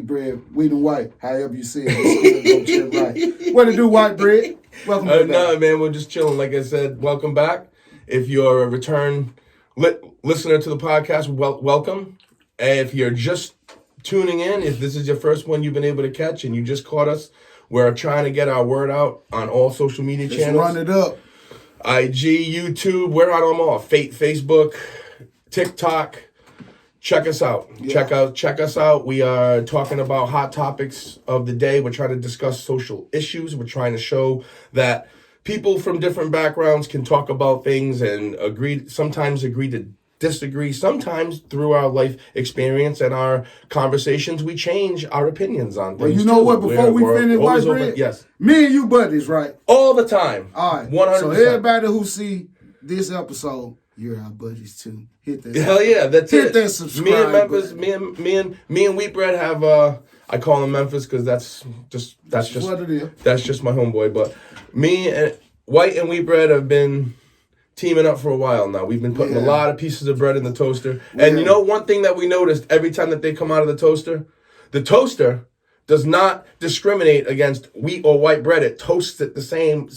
bread, wheat and white, however you say it. Right. What to do, white bread? Welcome back. No, man, we're just chilling. Like I said, welcome back. If you're a return listener to the podcast, welcome. If you're just tuning in, if this is your first one you've been able to catch and you just caught us, we're trying to get our word out on all social media channels. Run it up. IG, YouTube, we're out on them all. Facebook, TikTok. Check us out. Yeah. Check us out. We are talking about hot topics of the day. We're trying to discuss social issues. We're trying to show that people from different backgrounds can talk about things and sometimes agree to disagree. Sometimes through our life experience and our conversations, we change our opinions on things. Well, you know what? Before we finish, white bread, yes, me and you buddies, right? All the time. All right. 100%. So everybody who see this episode, you're our buddies too. Hit that. Hell yeah, that's Hit it. that subscribe. Me and Memphis, me and Wheat Bread have. I call him Memphis because that's just what it is. That's just my homeboy. But me and White and Wheat Bread have been teaming up for a while now. We've been putting a lot of pieces of bread in the toaster. Yeah. And you know one thing that we noticed every time that they come out of the toaster does not discriminate against wheat or white bread. It toasts it the same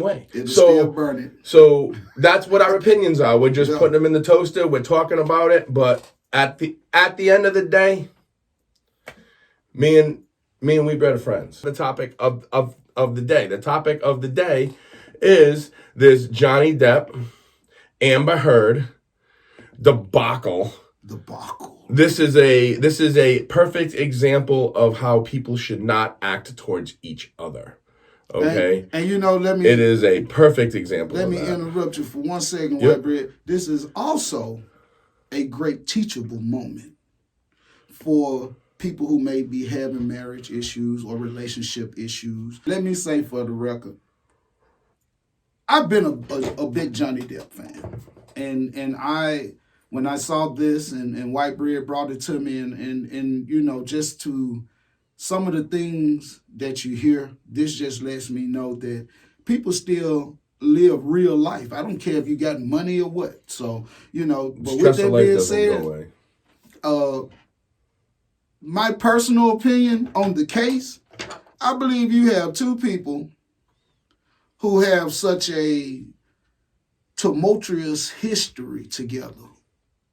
way. It's still burning. So that's what our opinions are. We're just putting them in the toaster. We're talking about it. But at the end of the day, me and Wheat Bread are friends. The topic of the day. The topic of the day is this Johnny Depp, Amber Heard debacle. This is a perfect example of how people should not act towards each other. Okay? And you know, it is a perfect example Let of me that. interrupt you for 1 second, White Bread. This is also a great teachable moment for people who may be having marriage issues or relationship issues. Let me say for the record, I've been a big Johnny Depp fan. And when I saw this and White Bread brought it to me and you know, just to some of the things that you hear, this just lets me know that people still live real life. I don't care if you got money or what. So, you know, but with that being said, my personal opinion on the case, I believe you have two people who have such a tumultuous history together.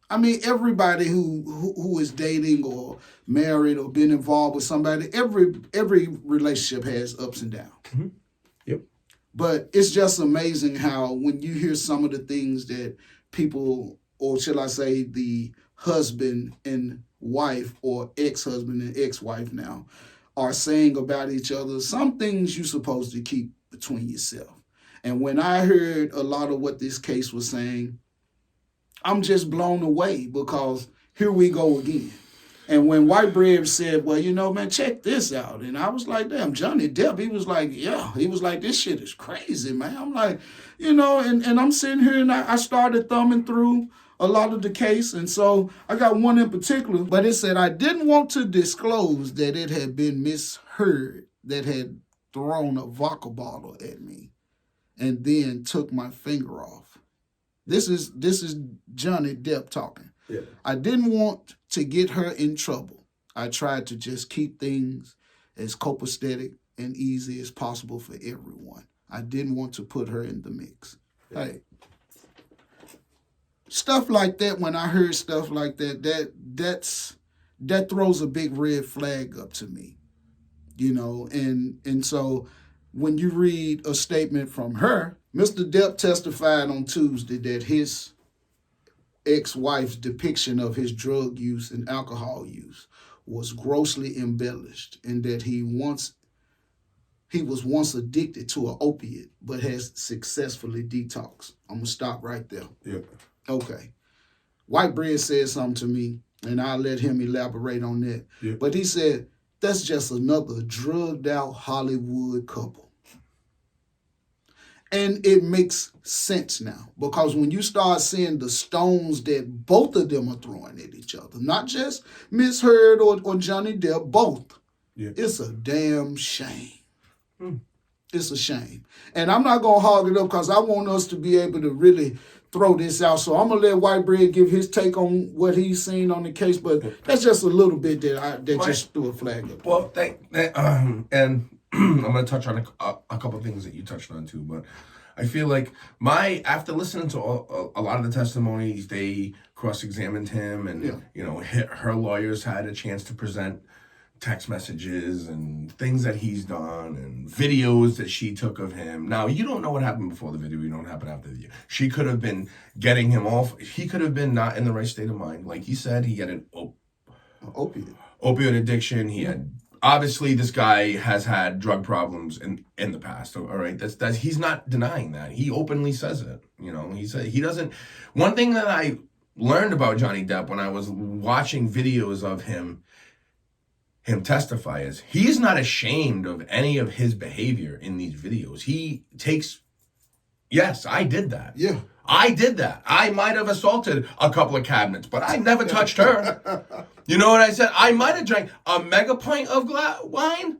I mean, everybody who is dating or married or been involved with somebody, every relationship has ups and downs. Mm-hmm. Yep. But it's just amazing how when you hear some of the things that people, or shall I say the husband and wife or ex-husband and ex-wife now, are saying about each other, some things you're supposed to keep between yourself. And when I heard a lot of what this case was saying, I'm just blown away because here we go again. And when White Bread said, well, you know, man, check this out. And I was like, damn, Johnny Depp, he was like, yeah. He was like, this shit is crazy, man. I'm like, you know, and I'm sitting here and I started thumbing through a lot of the case. And so I got one in particular, but it said, I didn't want to disclose that it had been misheard that had thrown a vodka bottle at me and then took my finger off. This is Johnny Depp talking. Yeah. I didn't want to get her in trouble. I tried to just keep things as copacetic and easy as possible for everyone. I didn't want to put her in the mix. Yeah. Hey, stuff like that, when I heard stuff like that throws a big red flag up to me. You know, and so when you read a statement from her, Mr. Depp testified on Tuesday that his ex-wife's depiction of his drug use and alcohol use was grossly embellished and that he was once addicted to an opiate but has successfully detoxed. I'm going to stop right there. Yeah. Okay. White Bread said something to me, and I'll let him elaborate on that. Yeah. But he said, that's just another drugged out Hollywood couple. And it makes sense now because when you start seeing the stones that both of them are throwing at each other, not just Miss Heard or Johnny Depp, both, it's a damn shame. It's a shame. And I'm not going to hog it up because I want us to be able to really throw this out. So I'm going to let White Bread give his take on what he's seen on the case. But that's just a little bit that just threw a flag up. Well, and I'm going to touch on a couple of things that you touched on too. But I feel like after listening to a lot of the testimonies, they cross-examined him, and her lawyers had a chance to present text messages and things that he's done and videos that she took of him. Now, you don't know what happened before the video. You don't happen after the video. She could have been getting him off. He could have been not in the right state of mind. Like he said, he had an opioid addiction. He had, obviously, this guy has had drug problems in the past. All right, that's he's not denying that. He openly says it. He said he doesn't. One thing that I learned about Johnny Depp when I was watching videos of him testify is he's not ashamed of any of his behavior in these videos. He takes, yes, I did that. Yeah. I did that. I might have assaulted a couple of cabinets, but I never touched her. You know what I said? I might have drank a mega pint of wine.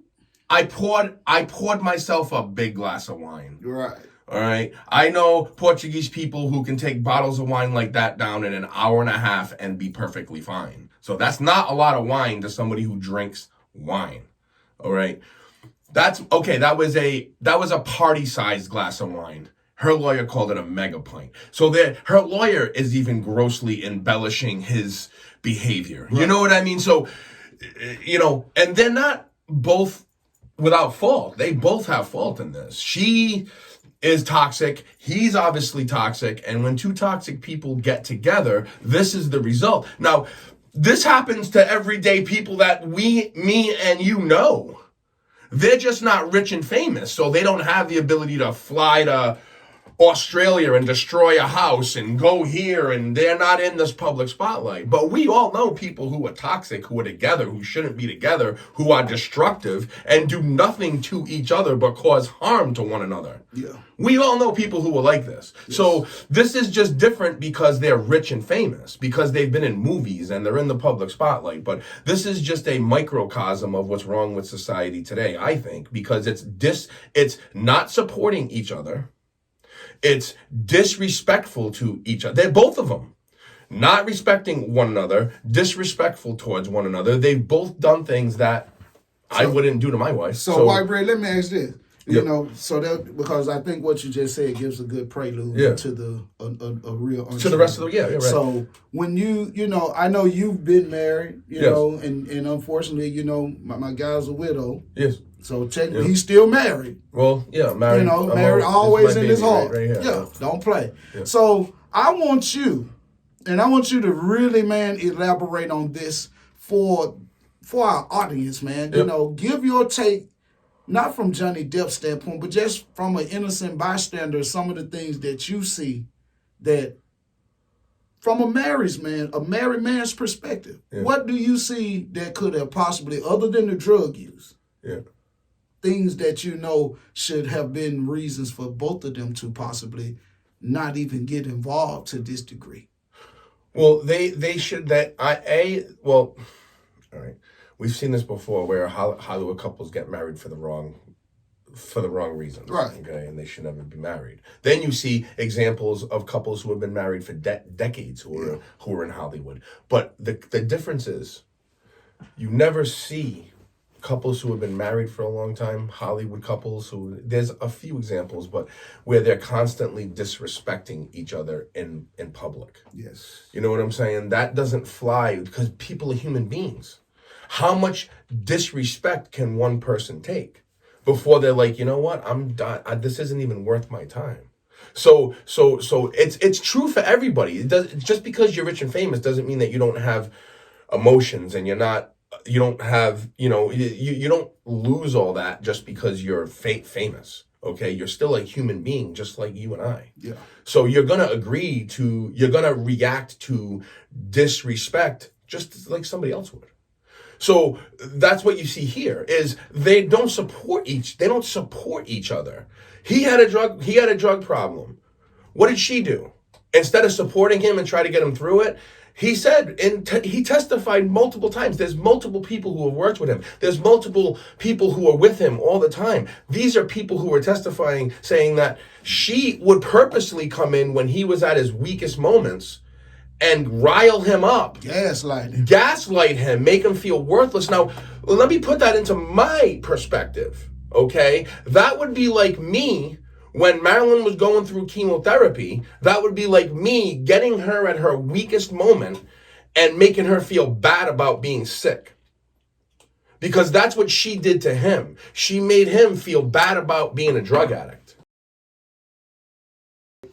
I poured myself a big glass of wine. Right. All right. I know Portuguese people who can take bottles of wine like that down in an hour and a half and be perfectly fine. So that's not a lot of wine to somebody who drinks wine. All right. That's okay. That was a party-sized glass of wine. Her lawyer called it a mega pint. So her lawyer is even grossly embellishing his behavior. Right. You know what I mean? So, and they're not both without fault. They both have fault in this. She is toxic. He's obviously toxic. And when two toxic people get together, this is the result. Now, this happens to everyday people that me and you know. They're just not rich and famous, so they don't have the ability to fly to Australia and destroy a house and go here, and they're not in this public spotlight. But we all know people who are toxic, who are together, who shouldn't be together, who are destructive and do nothing to each other but cause harm to one another. Yeah. We all know people who are like this. Yes. So this is just different because they're rich and famous, because they've been in movies and they're in the public spotlight. But this is just a microcosm of what's wrong with society today, I think, because it's not supporting each other. It's disrespectful to each other. They're both of them. Not respecting one another, disrespectful towards one another. They've both done things that I wouldn't do to my wife. So White Bread, let me ask this. Because I think what you just said gives a good prelude to a real to the rest of the right. So when I know you've been married, know, and unfortunately, my guy's a widow. Yes. So technically, he's still married. Well, yeah, married. Married always in his heart. Right here. Yeah, don't play. Yeah. So I want you to really, man, elaborate on this for our audience, man. Yep. Give your take. Not from Johnny Depp's standpoint, but just from an innocent bystander, some of the things that you see that from a married man's perspective, what do you see that could have possibly, other than the drug use, things that should have been reasons for both of them to possibly not even get involved to this degree? Well, they should, all right. We've seen this before where Hollywood couples get married for the wrong reasons. Right. Okay, and they should never be married. Then you see examples of couples who have been married for decades who are in Hollywood. But the difference is you never see couples who have been married for a long time, Hollywood couples there's a few examples, but where they're constantly disrespecting each other in public. Yes. You know what I'm saying? That doesn't fly because people are human beings. How much disrespect can one person take before they're like, you know what? I'm done. This isn't even worth my time. So it's true for everybody. Just because you're rich and famous doesn't mean that you don't have emotions and you don't have, you don't lose all that just because you're famous. Okay, you're still a human being just like you and I. Yeah. So you're gonna react to disrespect just like somebody else would. So that's what you see here is they don't support each other. He had a drug problem. What did she do? Instead of supporting him and try to get him through it, He said, and he testified multiple times, there's multiple people who have worked with him. There's multiple people who are with him all the time. These are people who are testifying, saying that she would purposely come in when he was at his weakest moments and rile him up. Gaslight him, make him feel worthless. Now, let me put that into my perspective, okay? That would be like me when Marilyn was going through chemotherapy. That would be like me getting her at her weakest moment and making her feel bad about being sick. Because that's what she did to him. She made him feel bad about being a drug addict.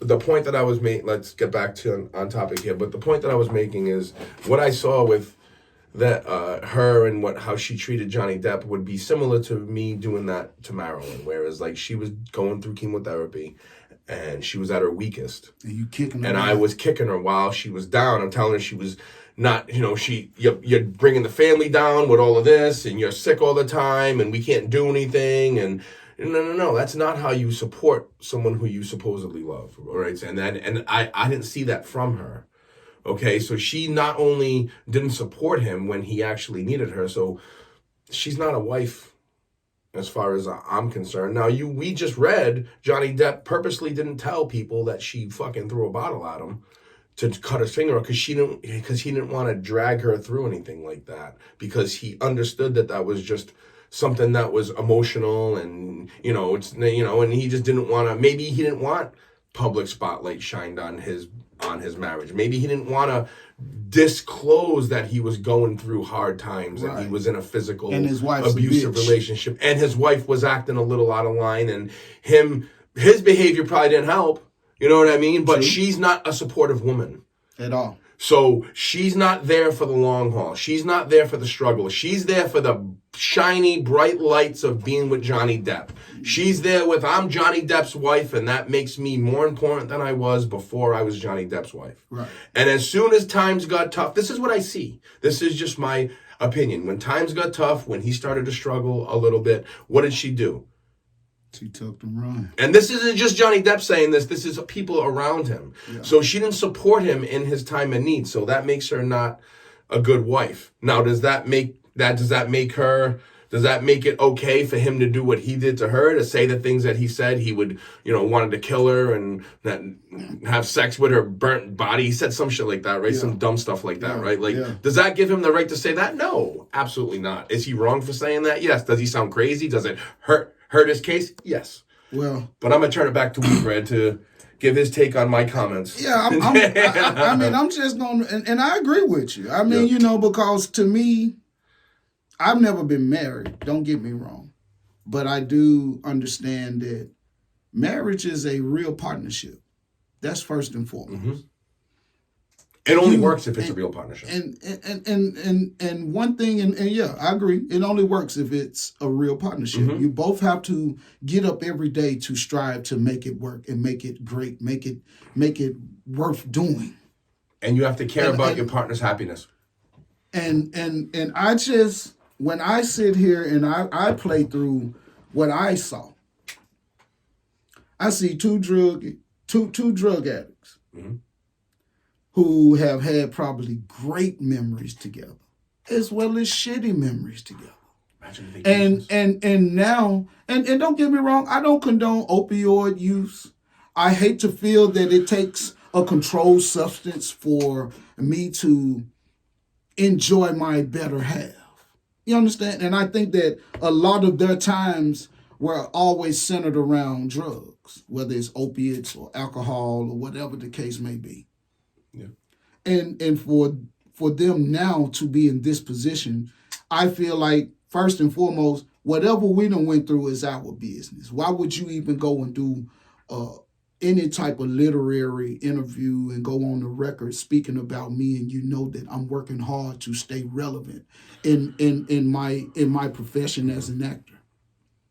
The point that I was making, let's get back to on topic here, but the point that I was making is what I saw with that her and how she treated Johnny Depp would be similar to me doing that to Marilyn, whereas like she was going through chemotherapy and she was at her weakest. And you kicking her and down. I was kicking her while she was down. I'm telling her she was not, you're bringing the family down with all of this and you're sick all the time and we can't do anything. And no, that's not how you support someone who you supposedly love, all right? And I didn't see that from her, okay? So she not only didn't support him when he actually needed her, so she's not a wife as far as I'm concerned. Now, we just read Johnny Depp purposely didn't tell people that she fucking threw a bottle at him to cut his finger off because he didn't want to drag her through anything like that, because he understood that was just something that was emotional and and he just didn't want to. Maybe he didn't want public spotlight shined on his marriage. Maybe he didn't want to disclose that he was going through hard times and he was in a physical and his wife's abusive relationship and his wife was acting a little out of line and his behavior probably didn't help. You know what I mean? But she's not a supportive woman at all. So she's not there for the long haul. She's not there for the struggle. She's there for the shiny, bright lights of being with Johnny Depp. She's there with, I'm Johnny Depp's wife, and that makes me more important than I was before I was Johnny Depp's wife. Right. And as soon as times got tough, this is what I see. This is just my opinion. When times got tough, when he started to struggle a little bit, what did she do? She took them run. And this isn't just Johnny Depp saying this. This is people around him. Yeah. So she didn't support him in his time of need. So that makes her not a good wife. Now, does that make it okay for him to do what he did to her, to say the things that he said? He would, wanted to kill her and have sex with her burnt body. He said some shit like that, right? Yeah. Some dumb stuff like that, right? Does that give him the right to say that? No, absolutely not. Is he wrong for saying that? Yes. Does he sound crazy? Does it hurt his case? Yes. Well, but I'm gonna turn it back to Wheatbread to give his take on my comments. Yeah, I'm just gonna, and I agree with you. I mean, because to me, I've never been married. Don't get me wrong, but I do understand that marriage is a real partnership. That's first and foremost. Mm-hmm. It only works if it's a real partnership. And one thing, and yeah, I agree. It only works if it's a real partnership. Mm-hmm. You both have to get up every day to strive to make it work and make it great, make it worth doing. And you have to care about your partner's happiness. And I just, when I sit here and I play through what I saw, I see two drug addicts. Mm-hmm. Who have had probably great memories together, as well as shitty memories together. And now, and don't get me wrong, I don't condone opioid use. I hate to feel that it takes a controlled substance for me to enjoy my better half. You understand? And I think that a lot of their times were always centered around drugs, whether it's opiates or alcohol or whatever the case may be. Yeah. And for them now to be in this position, I feel like first and foremost, whatever we done went through is our business. Why would you even go and do any type of literary interview and go on the record speaking about me, and you know that I'm working hard to stay relevant in my profession as an actor?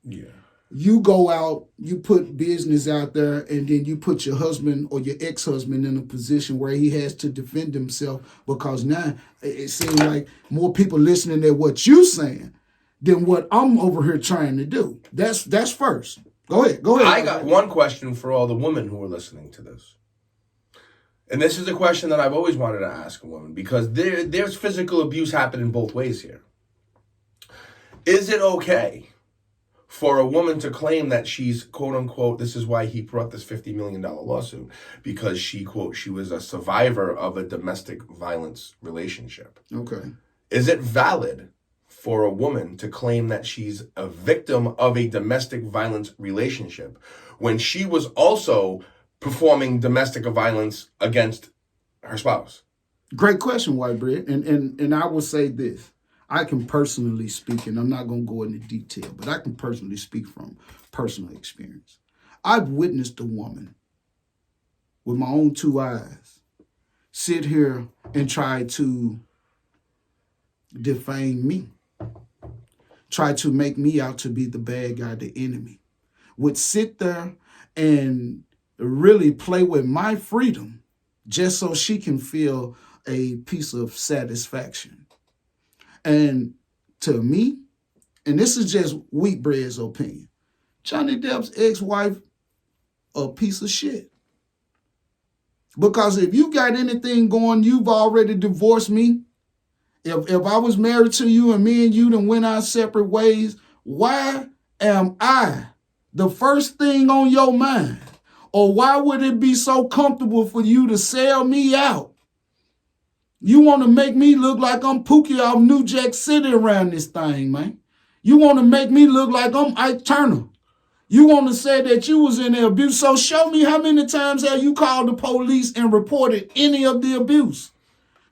Yeah. You go out, you put business out there, and then you put your husband or your ex-husband in a position where he has to defend himself, because now it seems like more people listening to what you're saying than what I'm over here trying to do. That's first. Go ahead. I got one question for all the women who are listening to this. And this is a question that I've always wanted to ask a woman, because there's physical abuse happening both ways here. Is it okay for a woman to claim that she's, quote unquote, this is why he brought this $50 million lawsuit, because she, quote, she was a survivor of a domestic violence relationship. Okay. Is it valid for a woman to claim that she's a victim of a domestic violence relationship when she was also performing domestic violence against her spouse? Great question, White Bread. And I will say this. I can personally speak, and I'm not going to go into detail, but I can personally speak from personal experience. I've witnessed a woman with my own two eyes sit here and try to defame me, try to make me out to be the bad guy, the enemy, would sit there and really play with my freedom just so she can feel a piece of satisfaction. And to me, and this is just Wheat Bread's opinion, Johnny Depp's ex-wife a piece of shit. Because if you got anything going, you've already divorced me. If I was married to you and me and you done went our separate ways, why am I the first thing on your mind? Or why would it be so comfortable for you to sell me out? You want to make me look like I'm Pookie off New Jack City around this thing, man. You want to make me look like I'm Ike Turner. You want to say that you was in the abuse. So show me how many times have you called the police and reported any of the abuse.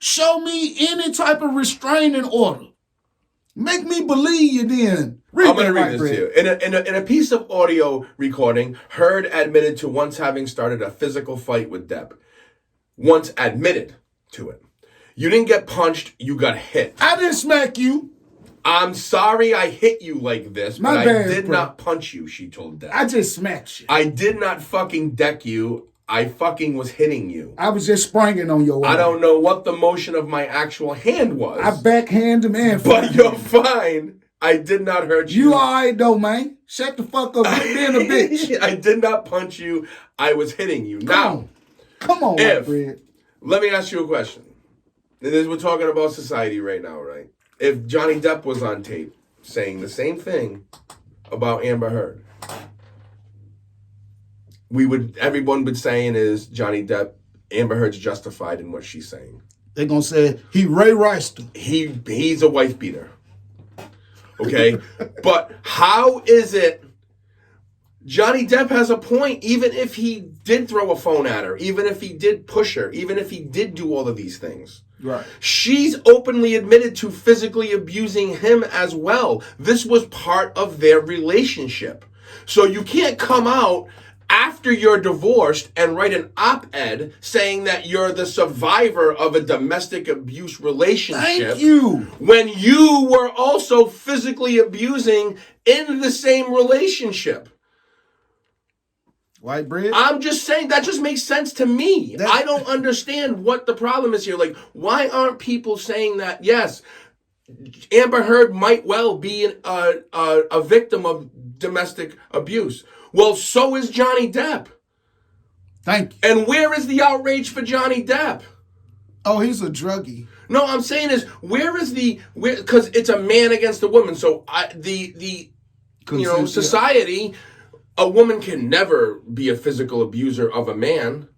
Show me any type of restraining order. Make me believe you then. I'm going to read this to you. In a piece of audio recording, Heard admitted to once having started a physical fight with Depp. Once admitted to it. You didn't get punched, you got hit. I didn't smack you. I'm sorry I hit you like this, but I did not punch you, she told Depp. I just smacked you. I did not fucking deck you. I fucking was hitting you. I was just springing on your arm. I don't know what the motion of my actual hand was. I backhand him and but you're fine. I did not hurt you. You all right though, man. Shut the fuck up. Quit being a bitch. I did not punch you. I was hitting you. Come on, Fred. Let me ask you a question. We're talking about society right now, right? If Johnny Depp was on tape saying the same thing about Amber Heard, everyone would saying is Johnny Depp, Amber Heard's justified in what she's saying. They're gonna say he Ray Rice. He's a wife beater. Okay? But how is it Johnny Depp has a point, even if he did throw a phone at her, even if he did push her, even if he did do all of these things. Right. She's openly admitted to physically abusing him as well. This was part of their relationship. So you can't come out after you're divorced and write an op-ed saying that you're the survivor of a domestic abuse relationship. Thank you. When you were also physically abusing in the same relationship. White Bread? I'm just saying, that just makes sense to me. I don't understand what the problem is here. Like, why aren't people saying that, yes, Amber Heard might well be a victim of domestic abuse? Well, so is Johnny Depp. Thank you. And where is the outrage for Johnny Depp? Oh, he's a druggie. No, I'm saying is, because it's a man against a woman. So society... A woman can never be a physical abuser of a man.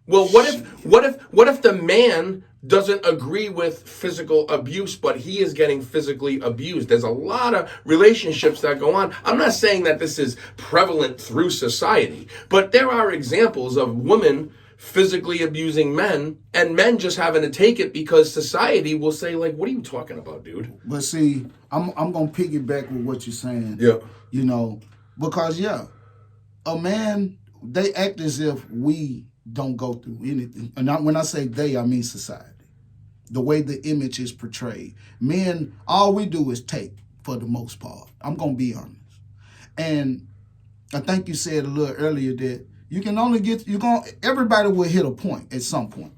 Well, what if the man doesn't agree with physical abuse, but he is getting physically abused? There's a lot of relationships that go on. I'm not saying that this is prevalent through society, but there are examples of women physically abusing men and men just having to take it because society will say, like, what are you talking about, dude? But see, I'm going to piggyback with what you're saying. Yeah. Because, a man, they act as if we don't go through anything. And when I say they, I mean society. The way the image is portrayed. Men, all we do is take, for the most part. I'm going to be honest. And I think you said a little earlier that you can only everybody will hit a point at some point.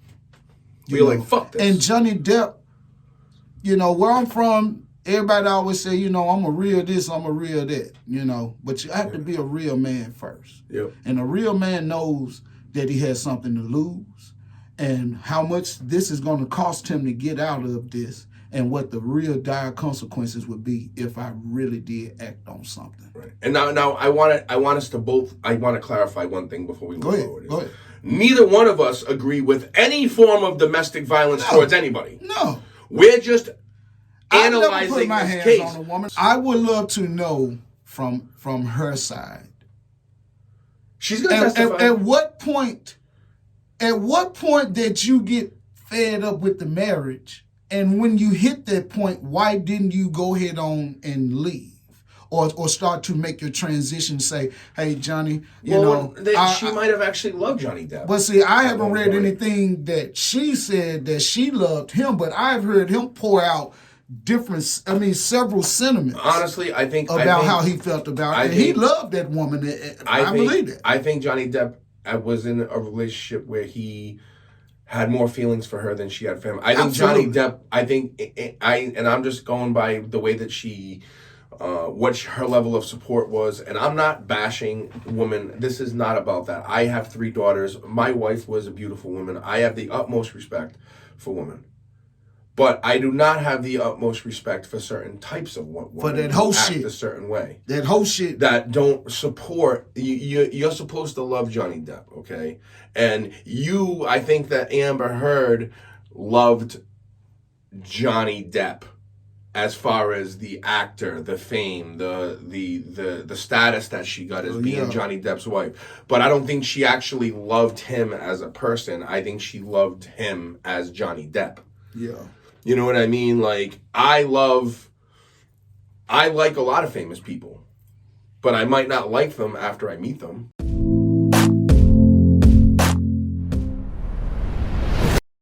You're like, fuck this. And Johnny Depp, where I'm from, everybody always say, I'm a real this, I'm a real that, But you have to be a real man first. Yep. And a real man knows that he has something to lose. and how much this is going to cost him to get out of this, and what the real dire consequences would be if I really did act on something. Right. And now I want to clarify one thing before we move forward. Go ahead. Neither one of us agree with any form of domestic violence towards anybody. No. We're just analyzing I never put my hands case. on a woman. I would love to know from her side. She's going to testify. At what point did you get fed up with the marriage? And when you hit that point, why didn't you go ahead on and leave? Or start to make your transition, say, hey, Johnny, you know. She might have actually loved Johnny Depp. But see, I haven't read anything that she said that she loved him, but I've heard him pour out several sentiments. Honestly, I think how he felt about it. He loved that woman. I believe it. I think Johnny Depp was in a relationship where he had more feelings for her than she had for him. I think Johnny Depp. And I'm just going by the way that she. What her level of support was, and I'm not bashing women. This is not about that. I have 3 daughters. My wife was a beautiful woman. I have the utmost respect for women, but I do not have the utmost respect for certain types of women. For that whole shit, a certain way. That whole shit that don't support you. You're supposed to love Johnny Depp, okay? And I think that Amber Heard loved Johnny Depp. As far as the actor, the fame, the status that she got as being Johnny Depp's wife. But I don't think she actually loved him as a person. I think she loved him as Johnny Depp. Yeah. You know what I mean? Like, I like a lot of famous people. But I might not like them after I meet them.